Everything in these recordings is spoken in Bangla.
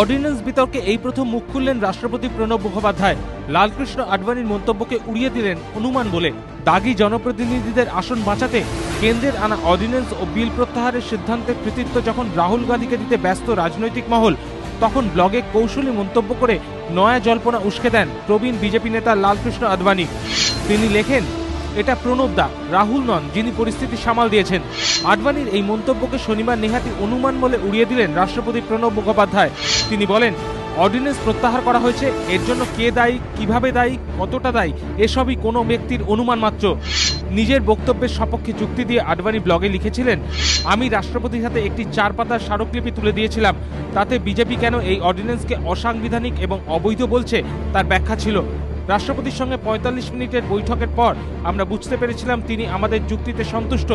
অর্ডিন্যান্স বিতর্কে এই প্রথম মুখ খুললেন রাষ্ট্রপতি প্রণব মুখোপাধ্যায়। লালকৃষ্ণ আডবাণীর মন্তব্যকে উড়িয়ে দিলেন অনুমান বলে। দাগি জনপ্রতিনিধিদের আসন বাঁচাতে কেন্দ্রের আনা অর্ডিন্যান্স ও বিল প্রত্যাহারের সিদ্ধান্তের কৃতিত্ব যখন রাহুল গান্ধীকে দিতে ব্যস্ত রাজনৈতিক মহল, তখন ব্লগে কৌশলী মন্তব্য করে নয়া জল্পনা উস্কে দেন প্রবীণ বিজেপি নেতা লালকৃষ্ণ আডবাণী। তিনি লেখেন, এটা প্রণব দা, রাহুল নন যিনি পরিস্থিতি সামাল দিয়েছেন। আডবাণীর এই মন্তব্যকে শনিবার নেহাতি অনুমান বলে উড়িয়ে দিলেন রাষ্ট্রপতি প্রণব মুখোপাধ্যায়। তিনি বলেন, অর্ডিন্যান্স প্রত্যাহার করা হয়েছে, এর জন্য কে দায়ী, কিভাবে দায়ী, কতটা দায়ী, এসবই কোনো ব্যক্তির অনুমান মাত্র। নিজের বক্তব্যের সপক্ষে যুক্তি দিয়ে আডবাণী ব্লগে লিখেছিলেন, আমি রাষ্ট্রপতির হাতে একটি 4 পাতার স্মারকলিপি তুলে দিয়েছিলাম। তাতে বিজেপি কেন এই অর্ডিন্যান্সকে অসাংবিধানিক এবং অবৈধ বলছে তার ব্যাখ্যা ছিল। রাষ্ট্রপতির সঙ্গে 45 মিনিটের বৈঠকের পর আমরা বুঝতে পেরেছিলাম তিনি আমাদের যুক্তিতে সন্তুষ্ট।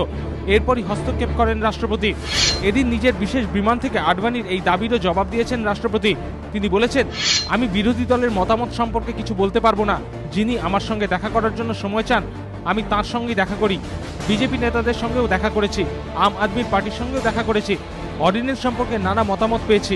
এরপরই হস্তক্ষেপ করেন রাষ্ট্রপতি। এদিন নিজের বিশেষ বিমান থেকে আডবাণীর এই দাবিরও জবাব দিয়েছেন রাষ্ট্রপতি। তিনি বলেছেন, আমি বিরোধী দলের মতামত সম্পর্কে কিছু বলতে পারবো না। যিনি আমার সঙ্গে দেখা করার জন্য সময় চান, আমি তার সঙ্গেই দেখা করি। বিজেপি নেতাদের সঙ্গেও দেখা করেছি, আম আদমি পার্টির সঙ্গেও দেখা করেছি। অর্ডিন্যান্স সম্পর্কে নানা মতামত পেয়েছি।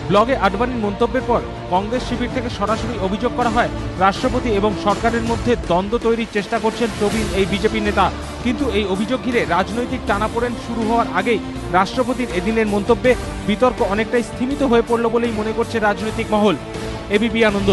ব্লগে আডবাণীর মন্তব্যের পর কংগ্রেস শিবির থেকে সরাসরি অভিযোগ করা হয় রাষ্ট্রপতি এবং সরকারের মধ্যে দ্বন্দ্ব তৈরির চেষ্টা করছেন প্রবীণ এই বিজেপি নেতা। কিন্তু এই অভিযোগ ঘিরে রাজনৈতিক টানাপোড়েন শুরু হওয়ার আগেই রাষ্ট্রপতির এদিনের মন্তব্যে বিতর্ক অনেকটাই স্থিমিত হয়ে পড়ল বলেই মনে করছে রাজনৈতিক মহল। এবিপি আনন্দ।